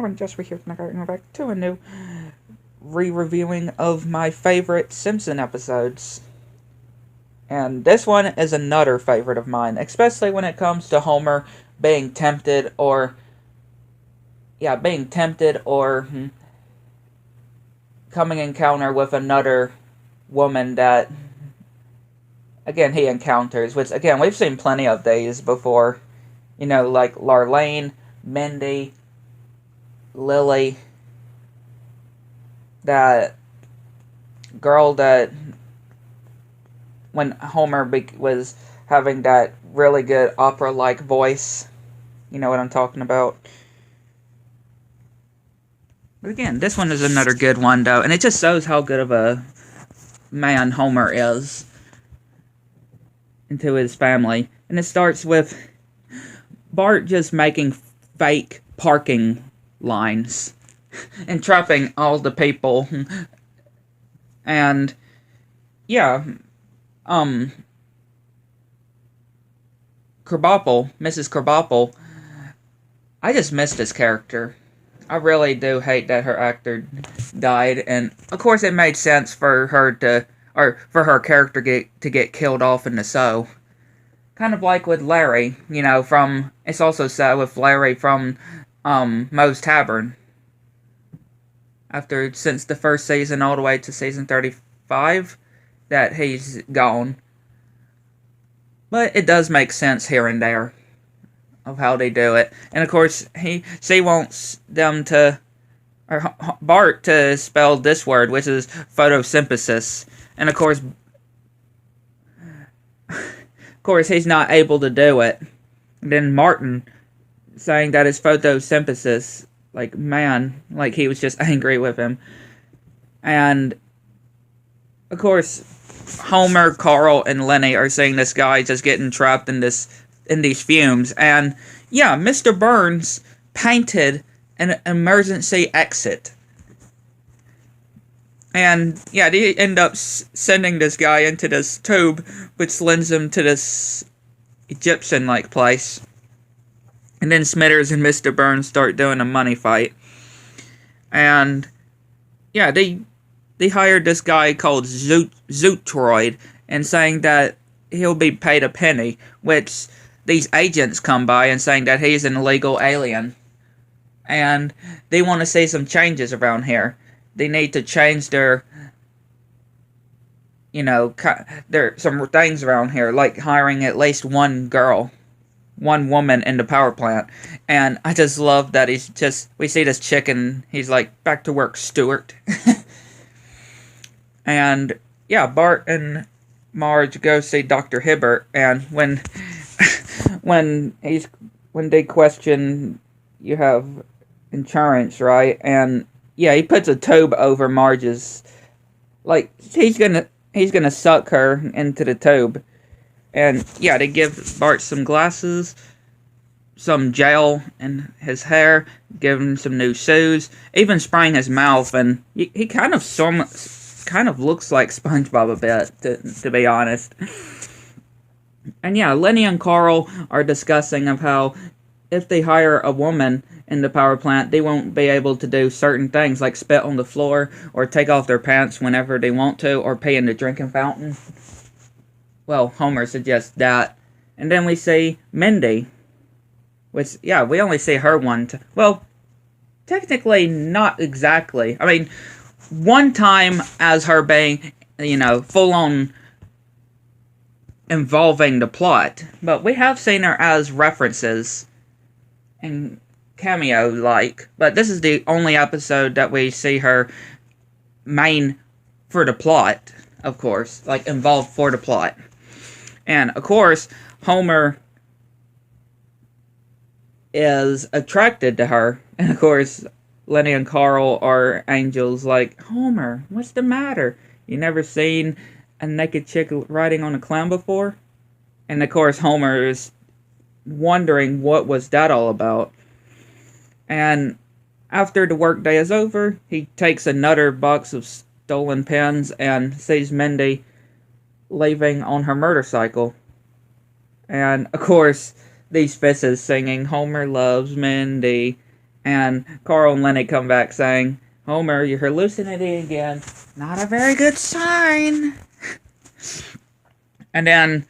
everyone, just here tonight, and we're back to a new re-reviewing of my favorite Simpson episodes. And this one is another favorite of mine, especially when it comes to Homer being tempted or coming encounter with another woman that, again, he encounters, which, again, we've seen plenty of these before. You know, like Larlene, Mindy, Lily, that girl that when Homer was having that really good opera-like voice. You know what I'm talking about. But again, this one is another good one, though, and it just shows how good of a man Homer is into his family. And it starts with Bart just making fake parking lines and trapping all the people. And yeah, Krabappel, Mrs. Krabappel, I just missed this character. I really do hate that her actor died, and of course it made sense for her character to get killed off in the show. Kind of like with Larry, you know, it's also sad with Larry from Moe's Tavern. Since the first season all the way to season 35, that he's gone. But it does make sense here and there of how they do it. And of course, she wants Bart to spell this word, which is photosynthesis. And of course, he's not able to do it. And then Martin saying that it's photosynthesis, like, man, like he was just angry with him. And of course, Homer, Carl, and Lenny are seeing this guy just getting trapped in these fumes. And yeah, Mr. Burns painted an emergency exit. And yeah, they end up sending this guy into this tube, which lends him to this Egyptian-like place. And then Smithers and Mr. Burns start doing a money fight. And yeah, they hired this guy called Zootroid, and saying that he'll be paid a penny, which these agents come by and saying that he's an illegal alien. And they want to see some changes around here. They need to change their some things around here, like hiring at least one woman in the power plant. And I just love that we see this chicken, he's like, back to work, Stuart. And yeah, Bart and Marge go see Dr. Hibbert, and when they question, you have insurance, right? And yeah, he puts a tube over Marge's, like, he's gonna suck her into the tube. And yeah, they give Bart some glasses, some gel in his hair, give him some new shoes, even spraying his mouth, and he kind of looks like SpongeBob a bit, to be honest. And yeah, Lenny and Carl are discussing of how if they hire a woman in the power plant, they won't be able to do certain things, like spit on the floor, or take off their pants whenever they want to, or pee in the drinking fountain. Well, Homer suggests that. And then we see Mindy, which, yeah, we only see her well, technically not exactly. I mean, one time as her being, full-on involving the plot. But we have seen her as references and cameo-like. But this is the only episode that we see her main for the plot, of course. Like, involved for the plot. And, of course, Homer is attracted to her. And, of course, Lenny and Carl are angels, like, Homer, what's the matter? You never seen a naked chick riding on a clown before? And of course Homer is wondering what was that all about. And after the workday is over, he takes another box of stolen pens and sees Mindy leaving on her motorcycle. And of course, these fishes singing, Homer loves Mindy. And Carl and Lenny come back saying, Homer, you're hallucinating again. Not a very good sign. And then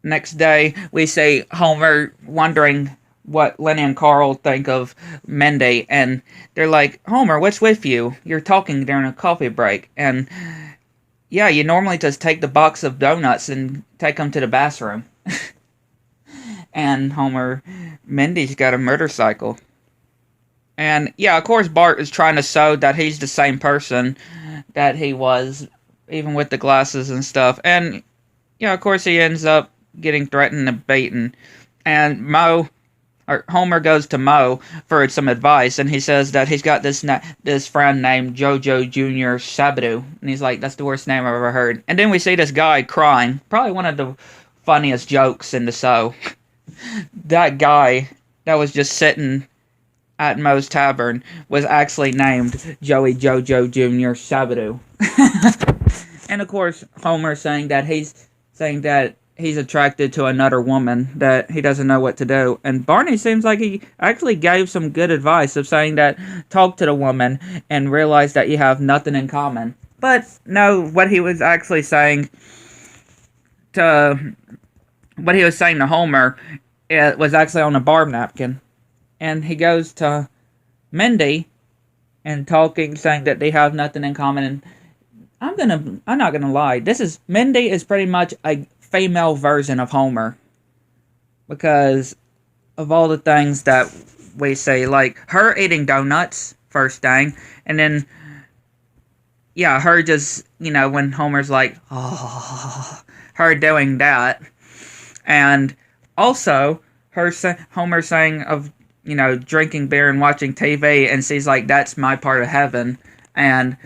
next day, we see Homer wondering what Lenny and Carl think of Mindy. And they're like, Homer, what's with you? You're talking during a coffee break. And yeah, you normally just take the box of donuts and take them to the bathroom. And Homer, Mindy's got a motorcycle. And yeah, of course, Bart is trying to show that he's the same person that he was, even with the glasses and stuff. And yeah, of course, he ends up getting threatened and beaten. And Homer goes to Moe for some advice, and he says that he's got this friend named JoJo Jr. Shabadoo. And he's like, that's the worst name I've ever heard. And then we see this guy crying. Probably one of the funniest jokes in the show. That guy that was just sitting at Moe's Tavern was actually named Joey JoJo Jr. Shabadoo. And of course, Homer saying that he's attracted to another woman, that he doesn't know what to do. And Barney seems like he actually gave some good advice of saying that talk to the woman and realize that you have nothing in common. But no, what he was saying to Homer, it was actually on a bar napkin. And he goes to Mindy and saying that they have nothing in common. And I'm not gonna lie. Mindy is pretty much a female version of Homer, because of all the things that we say, like her eating donuts first thing, and then yeah, her just, when Homer's like, oh, her doing that, and also Homer saying of drinking beer and watching TV, and she's like, that's my part of heaven, and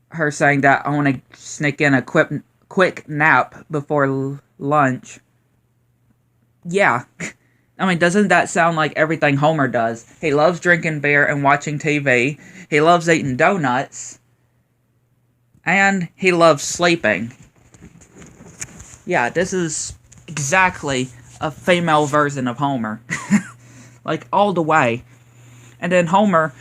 her saying that I want to sneak in a quick nap before lunch. Yeah. I mean, doesn't that sound like everything Homer does? He loves drinking beer and watching TV. He loves eating donuts. And he loves sleeping. Yeah, this is exactly a female version of Homer. Like, all the way. And then Homer,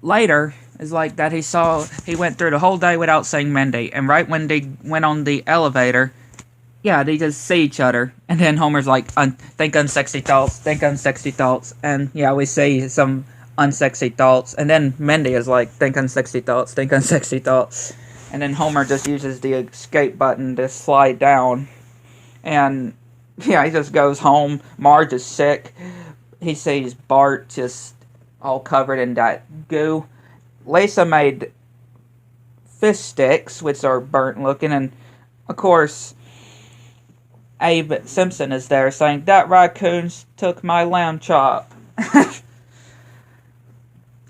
later, is like that he went through the whole day without seeing Mindy. And right when they went on the elevator, yeah, they just see each other. And then Homer's like, think unsexy thoughts. And yeah, we see some unsexy thoughts. And then Mindy is like, think unsexy thoughts. And then Homer just uses the escape button to slide down. And yeah, he just goes home. Marge is sick. He sees Bart just all covered in that goo. Lisa made fish sticks, which are burnt looking. And of course, Abe Simpson is there saying, that raccoon took my lamb chop.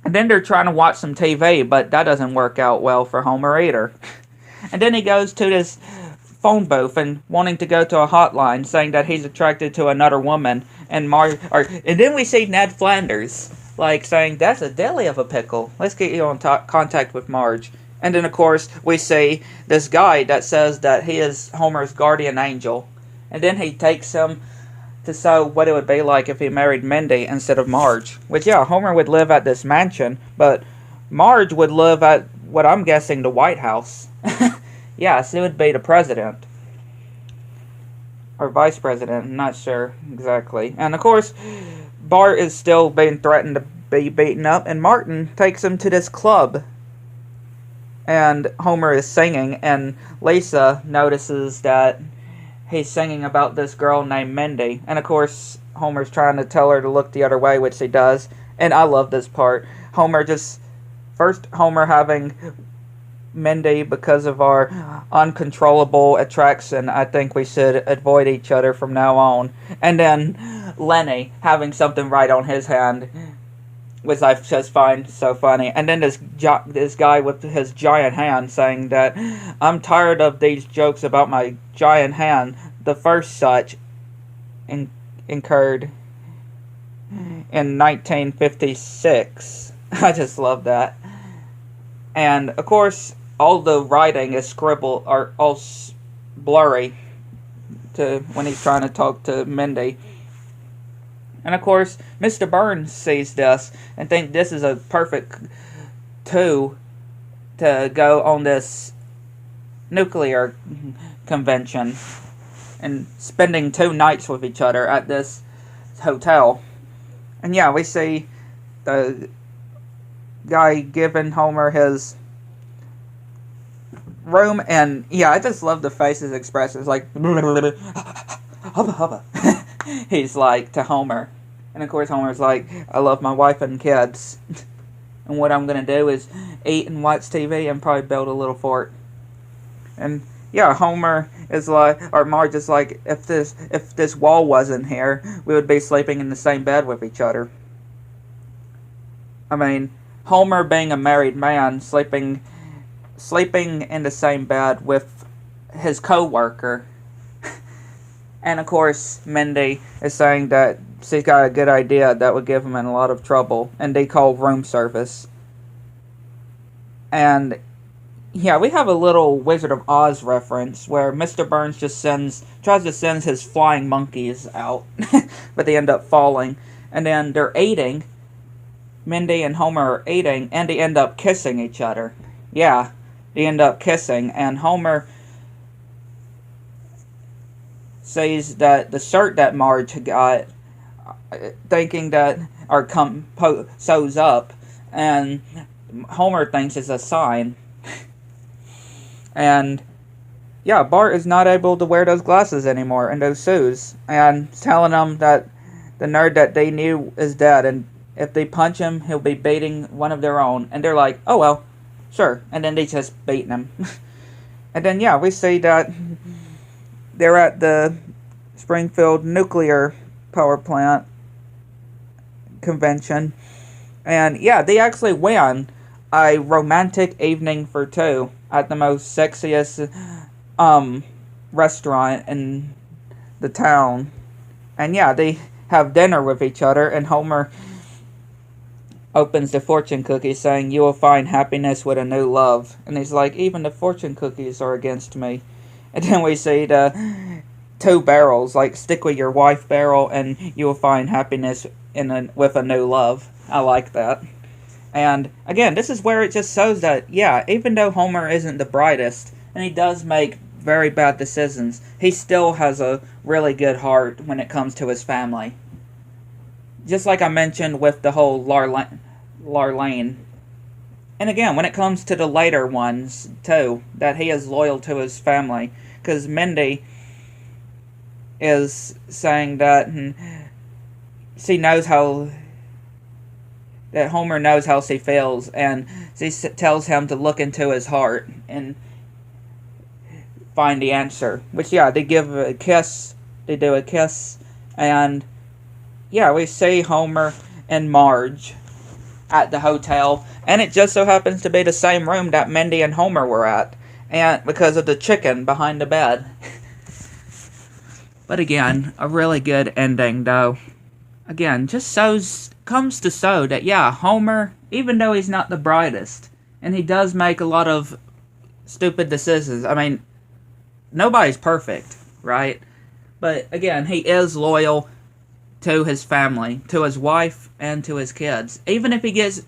And then they're trying to watch some TV, but that doesn't work out well for Homer either. And then he goes to this phone booth and wanting to go to a hotline, saying that he's attracted to another woman. And then we see Ned Flanders, like, saying, that's a deli of a pickle. Let's get you on contact with Marge. And then, of course, we see this guy that says that he is Homer's guardian angel. And then he takes him to show what it would be like if he married Mindy instead of Marge. Which, yeah, Homer would live at this mansion, but Marge would live at, what I'm guessing, the White House. Yeah, she would be the president. Or vice president, I'm not sure exactly. And, of course, Bart is still being threatened to be beaten up, and Martin takes him to this club. And Homer is singing, and Lisa notices that he's singing about this girl named Mindy. And of course, Homer's trying to tell her to look the other way, which he does. And I love this part. Homer having Mindy because of our uncontrollable attraction. I think we should avoid each other from now on. And then Lenny having something right on his hand, which I just find so funny. And then this guy with his giant hand saying that, I'm tired of these jokes about my giant hand. The first such incurred in 1956. I just love that. And, of course, all the writing is scribbled, or all blurry when he's trying to talk to Mindy. And of course, Mr. Burns sees this and thinks this is a perfect two to go on this nuclear convention and spending 2 nights with each other at this hotel. And yeah, we see the guy giving Homer his room, and yeah, I just love the faces expressions, like hubba hubba. He's like to Homer, and of course Homer's like, I love my wife and kids, and what I'm gonna do is eat and watch TV and probably build a little fort. And yeah, Homer is like, or Marge is like, if this wall wasn't here, we would be sleeping in the same bed with each other. I mean, Homer being a married man, sleeping in the same bed with his co-worker. And of course, Mindy is saying that she's got a good idea that would give him in a lot of trouble, and they call room service. And yeah, we have a little Wizard of Oz reference where Mr. Burns just tries to send his flying monkeys out, but they end up falling. And then they're eating. Mindy and Homer are eating, and they end up kissing each other. Yeah, they end up kissing, and Homer says that the shirt that Marge got, thinking that sews up, and Homer thinks it's a sign. And yeah, Bart is not able to wear those glasses anymore and those shoes, and telling them that the nerd that they knew is dead, and if they punch him, he'll be beating one of their own. And they're like, oh well, sure. And then they just beat him. And then yeah, we see that they're at the Springfield nuclear power plant convention, and yeah, they actually win a romantic evening for two at the most sexiest restaurant in the town. And yeah, they have dinner with each other, and Homer opens the fortune cookie saying, you will find happiness with a new love. And he's like, even the fortune cookies are against me. And then we see the 2 barrels, like stick with your wife barrel and you will find happiness with a new love. I like that. And again, this is where it just shows that, yeah, even though Homer isn't the brightest, and he does make very bad decisions, he still has a really good heart when it comes to his family. Just like I mentioned with the whole Larlane. And again, when it comes to the later ones, too, that he is loyal to his family. Because Mindy is saying that she knows how... that Homer knows how she feels, and she tells him to look into his heart and find the answer. Which, yeah, they give a kiss. They do a kiss, and yeah, we see Homer and Marge at the hotel, and it just so happens to be the same room that Mindy and Homer were at, and because of the chicken behind the bed. But again, a really good ending, though. Again, just comes to show that, yeah, Homer, even though he's not the brightest, and he does make a lot of stupid decisions, I mean, nobody's perfect, right? But again, he is loyal to his family, to his wife, and to his kids. Even if he gets,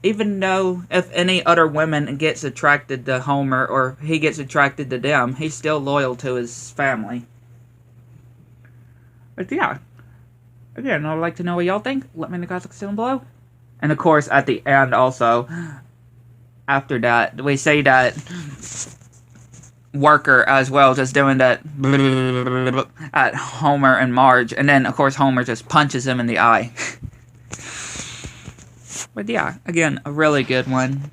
even though if any other women gets attracted to Homer, or he gets attracted to them, he's still loyal to his family. But yeah, again, I'd like to know what y'all think. Let me in the comments section below. And of course, at the end also, after that, we say that worker as well, just doing that at Homer and Marge, and then of course Homer just punches him in the eye. But yeah, again, a really good one.